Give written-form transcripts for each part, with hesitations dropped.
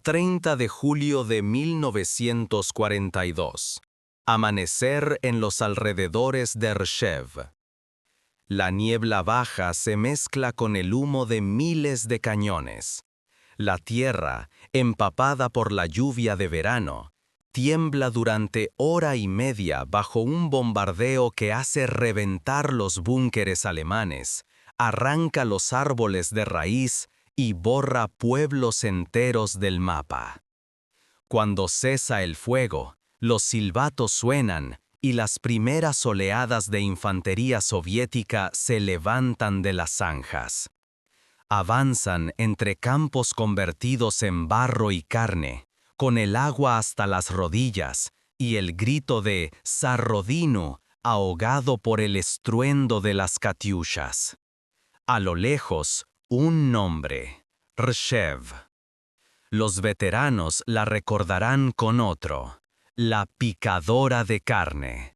30 de julio de 1942. Amanecer en los alrededores de Rshov. La niebla baja se mezcla con el humo de miles de cañones. La tierra, empapada por la lluvia de verano, tiembla durante hora y media bajo un bombardeo que hace reventar los búnkeres alemanes, arranca los árboles de raíz y borra pueblos enteros del mapa. Cuando cesa el fuego, los silbatos suenan y las primeras oleadas de infantería soviética se levantan de las zanjas. Avanzan entre campos convertidos en barro y carne, con el agua hasta las rodillas y el grito de Zarrodino ahogado por el estruendo de las katyushas. A lo lejos, un nombre, Rshov. Los veteranos la recordarán con otro, la picadora de carne.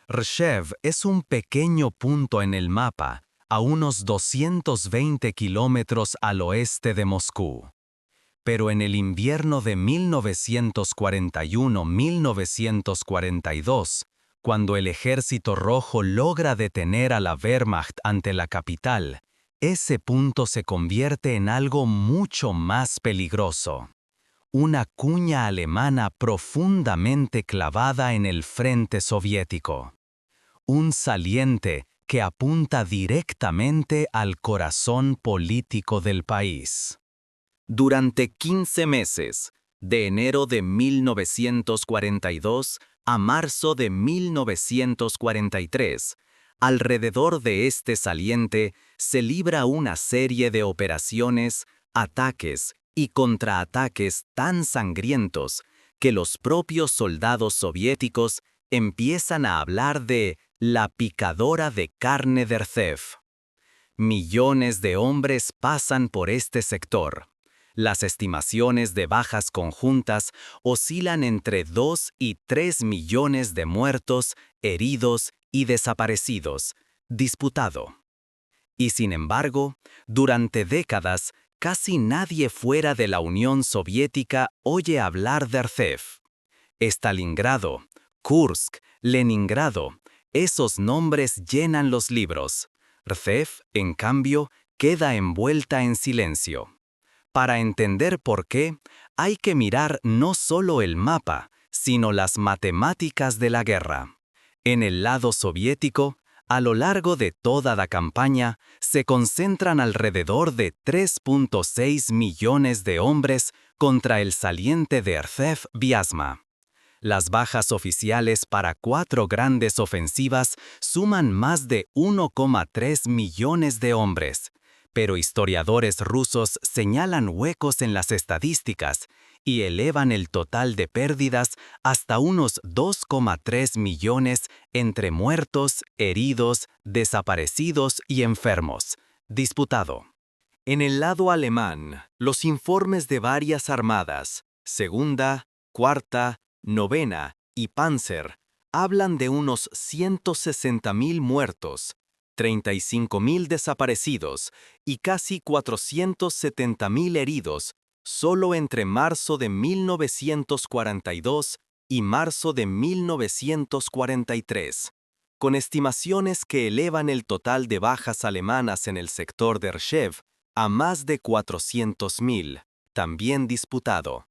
Rshov es un pequeño punto en el mapa, a unos 220 kilómetros al oeste de Moscú. Pero en el invierno de 1941-1942, cuando el Ejército Rojo logra detener a la Wehrmacht ante la capital, ese punto se convierte en algo mucho más peligroso. Una cuña alemana profundamente clavada en el frente soviético. Un saliente que apunta directamente al corazón político del país. Durante 15 meses, de enero de 1942 a marzo de 1943, alrededor de este saliente se libra una serie de operaciones, ataques y contraataques tan sangrientos que los propios soldados soviéticos empiezan a hablar de la picadora de carne de Rshov. Millones de hombres pasan por este sector. Las estimaciones de bajas conjuntas oscilan entre 2 y 3 millones de muertos, heridos y desaparecidos, disputado. Y sin embargo, durante décadas, casi nadie fuera de la Unión Soviética oye hablar de Rshov. Stalingrado, Kursk, Leningrado, esos nombres llenan los libros. Rshov, en cambio, queda envuelta en silencio. Para entender por qué, hay que mirar no solo el mapa, sino las matemáticas de la guerra. En el lado soviético, a lo largo de toda la campaña, se concentran alrededor de 3.6 millones de hombres contra el saliente de Rshov-Vyazma. Las bajas oficiales para 4 grandes ofensivas suman más de 1,3 millones de hombres. Pero historiadores rusos señalan huecos en las estadísticas y elevan el total de pérdidas hasta unos 2,3 millones entre muertos, heridos, desaparecidos y enfermos. Disputado. En el lado alemán, los informes de varias armadas, segunda, cuarta, novena y Panzer, hablan de unos 160.000 muertos, 35.000 desaparecidos y casi 470.000 heridos, solo entre marzo de 1942 y marzo de 1943, con estimaciones que elevan el total de bajas alemanas en el sector de Rshov a más de 400.000, también disputado.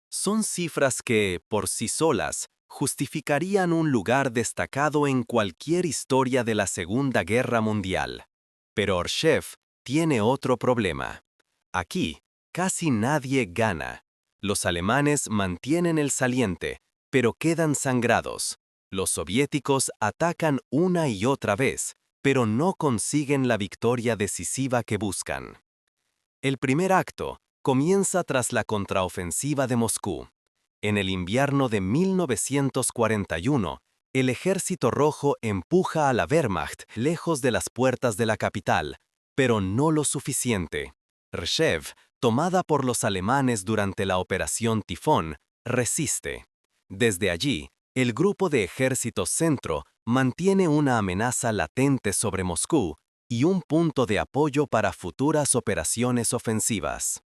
Son cifras que, por sí solas, justificarían un lugar destacado en cualquier historia de la Segunda Guerra Mundial. Pero Rshov tiene otro problema. Aquí, casi nadie gana. Los alemanes mantienen el saliente, pero quedan sangrados. Los soviéticos atacan una y otra vez, pero no consiguen la victoria decisiva que buscan. El primer acto comienza tras la contraofensiva de Moscú. En el invierno de 1941, el Ejército Rojo empuja a la Wehrmacht lejos de las puertas de la capital, pero no lo suficiente. Rshov, tomada por los alemanes durante la Operación Tifón, resiste. Desde allí, el Grupo de Ejército Centro mantiene una amenaza latente sobre Moscú y un punto de apoyo para futuras operaciones ofensivas.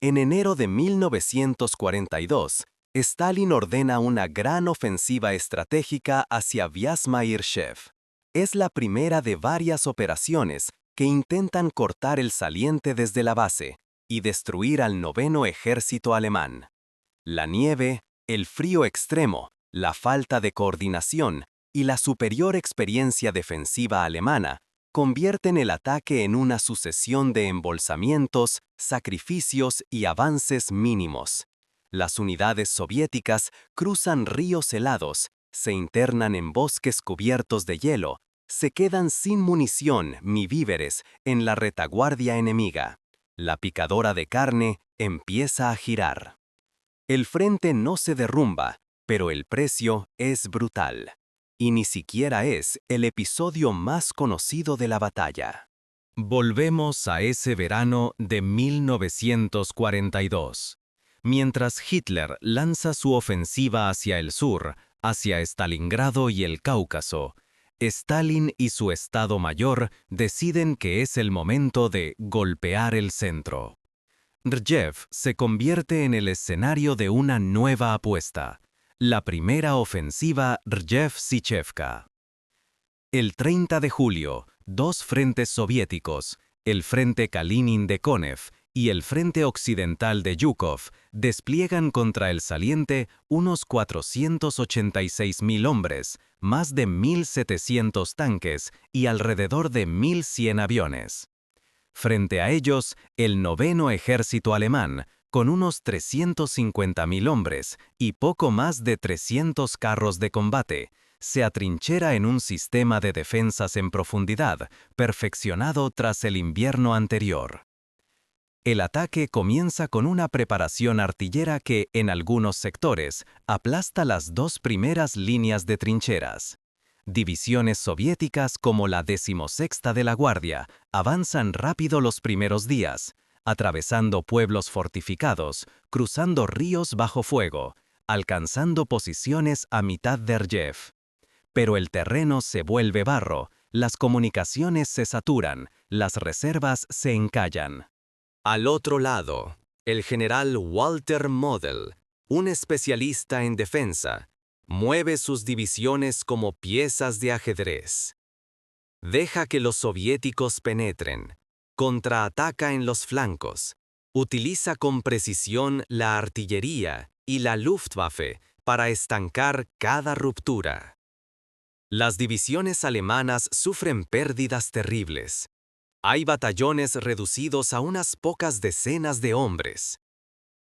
En enero de 1942, Stalin ordena una gran ofensiva estratégica hacia Vyazma-Irshev. Es la primera de varias operaciones que intentan cortar el saliente desde la base y destruir al noveno ejército alemán. La nieve, el frío extremo, la falta de coordinación y la superior experiencia defensiva alemana convierten el ataque en una sucesión de embolsamientos, sacrificios y avances mínimos. Las unidades soviéticas cruzan ríos helados, se internan en bosques cubiertos de hielo, se quedan sin munición ni víveres en la retaguardia enemiga. La picadora de carne empieza a girar. El frente no se derrumba, pero el precio es brutal. Y ni siquiera es el episodio más conocido de la batalla. Volvemos a ese verano de 1942. Mientras Hitler lanza su ofensiva hacia el sur, hacia Stalingrado y el Cáucaso, Stalin y su Estado Mayor deciden que es el momento de golpear el centro. Rjev se convierte en el escenario de una nueva apuesta, la primera ofensiva Rjev-Sichevka. El 30 de julio, dos frentes soviéticos, el Frente Kalinin de Konev y el Frente Occidental de Yukov, despliegan contra el saliente unos 486.000 hombres, más de 1.700 tanques y alrededor de 1.100 aviones. Frente a ellos, el noveno ejército alemán, con unos 350.000 hombres y poco más de 300 carros de combate, se atrinchera en un sistema de defensas en profundidad, perfeccionado tras el invierno anterior. El ataque comienza con una preparación artillera que, en algunos sectores, aplasta las dos primeras líneas de trincheras. Divisiones soviéticas como la 16ª de la Guardia avanzan rápido los primeros días, atravesando pueblos fortificados, cruzando ríos bajo fuego, alcanzando posiciones a mitad de Rjev. Pero el terreno se vuelve barro, las comunicaciones se saturan, las reservas se encallan. Al otro lado, el general Walter Model, un especialista en defensa, mueve sus divisiones como piezas de ajedrez. Deja que los soviéticos penetren, contraataca en los flancos, utiliza con precisión la artillería y la Luftwaffe para estancar cada ruptura. Las divisiones alemanas sufren pérdidas terribles. Hay batallones reducidos a unas pocas decenas de hombres.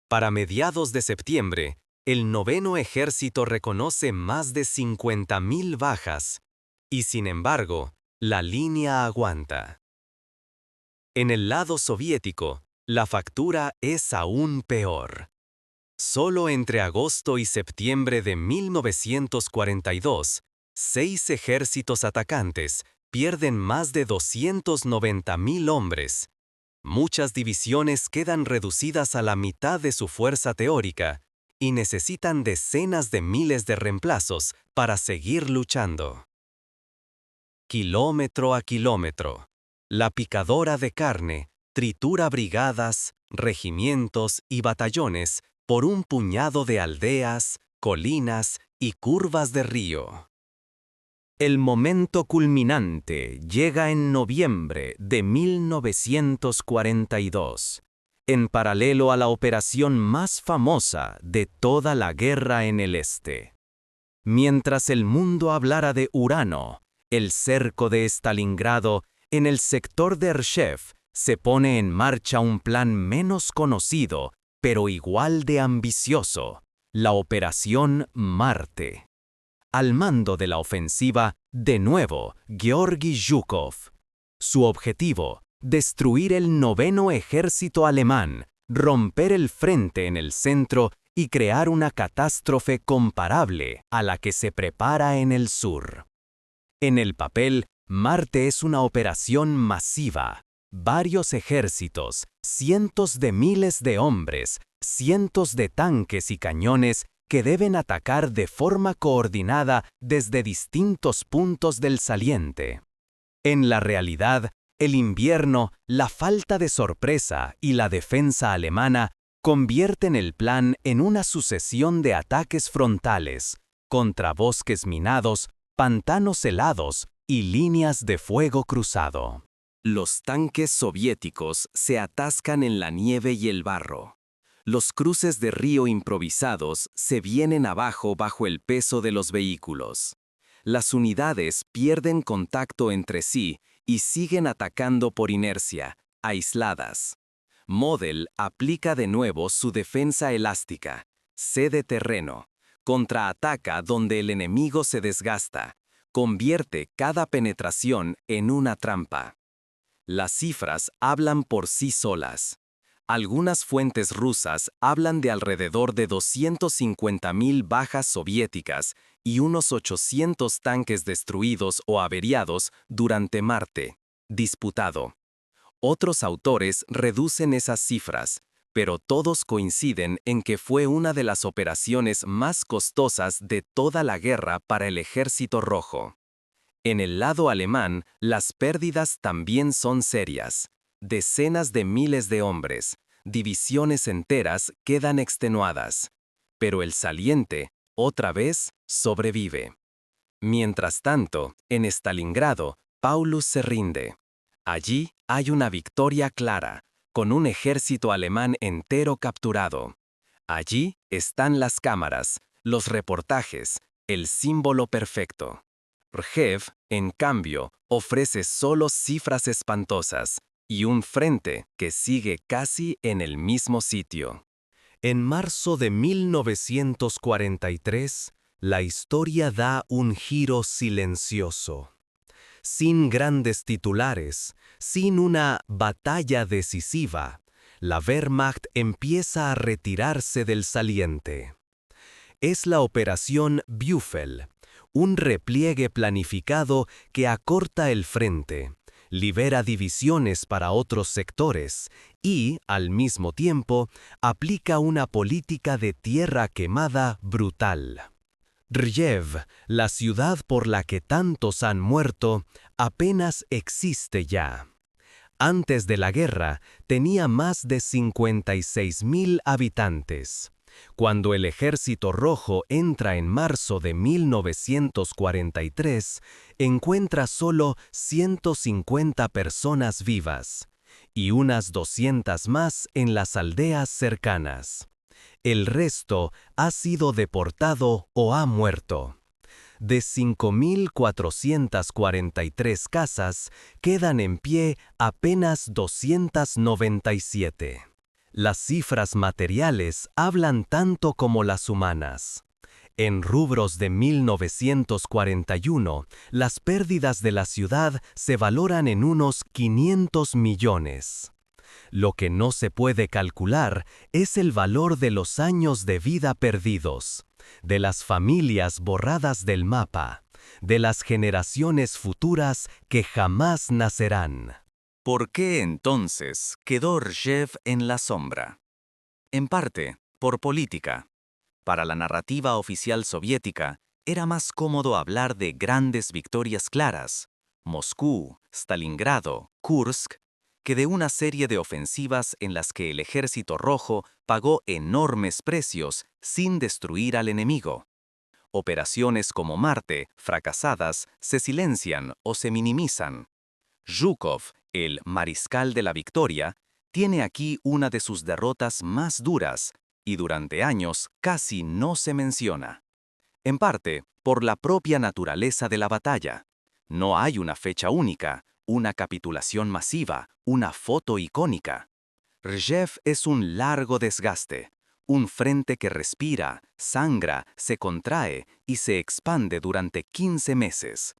Para mediados de septiembre, el noveno ejército reconoce más de 50.000 bajas, y sin embargo, la línea aguanta. En el lado soviético, la factura es aún peor. Solo entre agosto y septiembre de 1942, 6 ejércitos atacantes pierden más de 290.000 hombres. Muchas divisiones quedan reducidas a la mitad de su fuerza teórica y necesitan decenas de miles de reemplazos para seguir luchando. Kilómetro a kilómetro, la picadora de carne tritura brigadas, regimientos y batallones por un puñado de aldeas, colinas y curvas de río. El momento culminante llega en noviembre de 1942, en paralelo a la operación más famosa de toda la guerra en el este. Mientras el mundo hablara de Urano, el cerco de Stalingrado, en el sector de Rjev se pone en marcha un plan menos conocido, pero igual de ambicioso, la Operación Marte. Al mando de la ofensiva, de nuevo, Georgi Zhukov. Su objetivo, destruir el noveno ejército alemán, romper el frente en el centro y crear una catástrofe comparable a la que se prepara en el sur. En el papel, Marte es una operación masiva. Varios ejércitos, cientos de miles de hombres, cientos de tanques y cañones que deben atacar de forma coordinada desde distintos puntos del saliente. En la realidad, el invierno, la falta de sorpresa y la defensa alemana convierten el plan en una sucesión de ataques frontales contra bosques minados, pantanos helados y líneas de fuego cruzado. Los tanques soviéticos se atascan en la nieve y el barro. Los cruces de río improvisados se vienen abajo bajo el peso de los vehículos. Las unidades pierden contacto entre sí y siguen atacando por inercia, aisladas. Model aplica de nuevo su defensa elástica, cede terreno, contraataca donde el enemigo se desgasta, convierte cada penetración en una trampa. Las cifras hablan por sí solas. Algunas fuentes rusas hablan de alrededor de 250.000 bajas soviéticas y unos 800 tanques destruidos o averiados durante Marte, disputado. Otros autores reducen esas cifras, pero todos coinciden en que fue una de las operaciones más costosas de toda la guerra para el Ejército Rojo. En el lado alemán, las pérdidas también son serias. Decenas de miles de hombres, divisiones enteras quedan extenuadas. Pero el saliente, otra vez, sobrevive. Mientras tanto, en Stalingrado, Paulus se rinde. Allí hay una victoria clara, con un ejército alemán entero capturado. Allí están las cámaras, los reportajes, el símbolo perfecto. Rjev, en cambio, ofrece solo cifras espantosas y un frente que sigue casi en el mismo sitio. En marzo de 1943, la historia da un giro silencioso. Sin grandes titulares, sin una batalla decisiva, la Wehrmacht empieza a retirarse del saliente. Es la Operación Büffel, un repliegue planificado que acorta el frente, libera divisiones para otros sectores y, al mismo tiempo, aplica una política de tierra quemada brutal. Rjev, la ciudad por la que tantos han muerto, apenas existe ya. Antes de la guerra, tenía más de 56.000 habitantes. Cuando el Ejército Rojo entra en marzo de 1943, encuentra solo 150 personas vivas y unas 200 más en las aldeas cercanas. El resto ha sido deportado o ha muerto. De 5.443 casas, quedan en pie apenas 297. Las cifras materiales hablan tanto como las humanas. En rubros de 1941, las pérdidas de la ciudad se valoran en unos 500 millones. Lo que no se puede calcular es el valor de los años de vida perdidos, de las familias borradas del mapa, de las generaciones futuras que jamás nacerán. ¿Por qué entonces quedó Rjev en la sombra? En parte, por política. Para la narrativa oficial soviética, era más cómodo hablar de grandes victorias claras, Moscú, Stalingrado, Kursk, que de una serie de ofensivas en las que el Ejército Rojo pagó enormes precios sin destruir al enemigo. Operaciones como Marte, fracasadas, se silencian o se minimizan. Zhukov, el mariscal de la victoria, tiene aquí una de sus derrotas más duras y durante años casi no se menciona. En parte, por la propia naturaleza de la batalla. No hay una fecha única, una capitulación masiva, una foto icónica. Rjev es un largo desgaste, un frente que respira, sangra, se contrae y se expande durante 15 meses.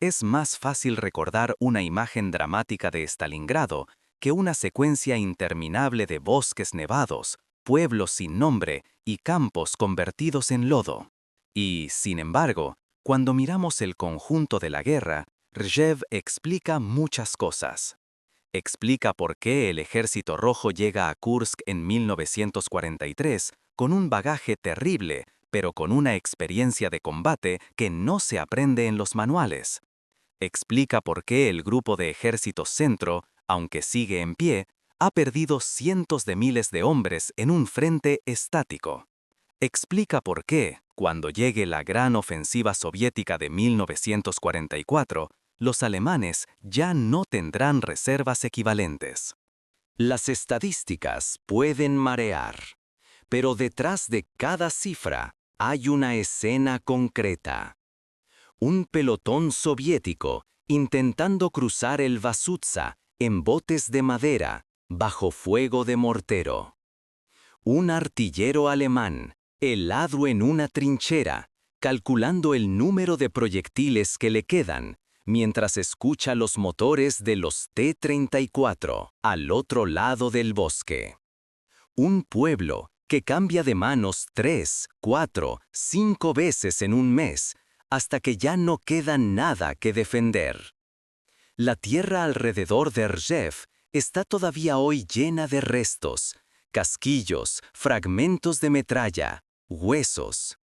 Es más fácil recordar una imagen dramática de Stalingrado que una secuencia interminable de bosques nevados, pueblos sin nombre y campos convertidos en lodo. Y, sin embargo, cuando miramos el conjunto de la guerra, Rjev explica muchas cosas. Explica por qué el Ejército Rojo llega a Kursk en 1943 con un bagaje terrible, pero con una experiencia de combate que no se aprende en los manuales. Explica por qué el Grupo de Ejército Centro, aunque sigue en pie, Ha perdido cientos de miles de hombres en un frente estático. Explica por qué, cuando llegue la gran ofensiva soviética de 1944, los alemanes ya no tendrán reservas equivalentes. Las estadísticas pueden marear, pero detrás de cada cifra hay una escena concreta. Un pelotón soviético intentando cruzar el Vasutsa en botes de madera bajo fuego de mortero. Un artillero alemán helado en una trinchera, calculando el número de proyectiles que le quedan, mientras escucha los motores de los T-34 al otro lado del bosque. Un pueblo que cambia de manos 3, 4, 5 veces en un mes, hasta que ya no queda nada que defender. La tierra alrededor de Rjev está todavía hoy llena de restos, casquillos, fragmentos de metralla, huesos.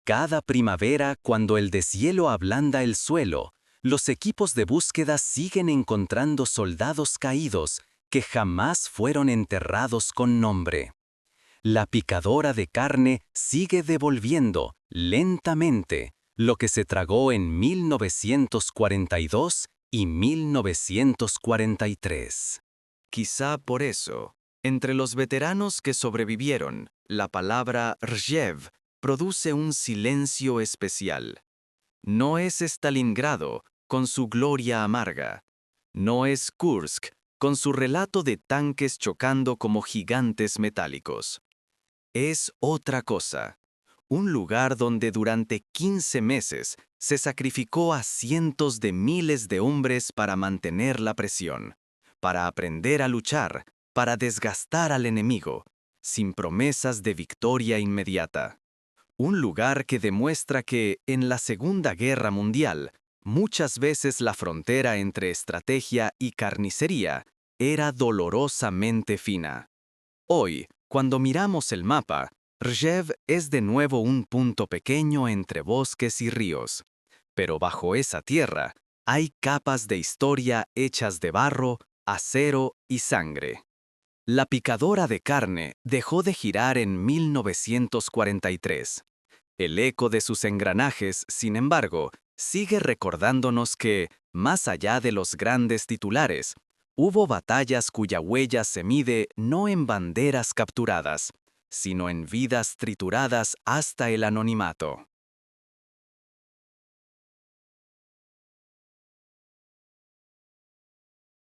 Cada primavera, cuando el deshielo ablanda el suelo, los equipos de búsqueda siguen encontrando soldados caídos que jamás fueron enterrados con nombre. La picadora de carne sigue devolviendo, lentamente, lo que se tragó en 1942 y 1943. Quizá por eso, entre los veteranos que sobrevivieron, la palabra Rjev produce un silencio especial. No es Stalingrado, con su gloria amarga. No es Kursk, con su relato de tanques chocando como gigantes metálicos. Es otra cosa. Un lugar donde durante 15 meses se sacrificó a cientos de miles de hombres para mantener la presión, para aprender a luchar, para desgastar al enemigo, sin promesas de victoria inmediata. Un lugar que demuestra que, en la Segunda Guerra Mundial, muchas veces la frontera entre estrategia y carnicería era dolorosamente fina. Hoy, cuando miramos el mapa, Rjev es de nuevo un punto pequeño entre bosques y ríos. Pero bajo esa tierra hay capas de historia hechas de barro, acero y sangre. La picadora de carne dejó de girar en 1943. El eco de sus engranajes, sin embargo, sigue recordándonos que, más allá de los grandes titulares, hubo batallas cuya huella se mide no en banderas capturadas, sino en vidas trituradas hasta el anonimato.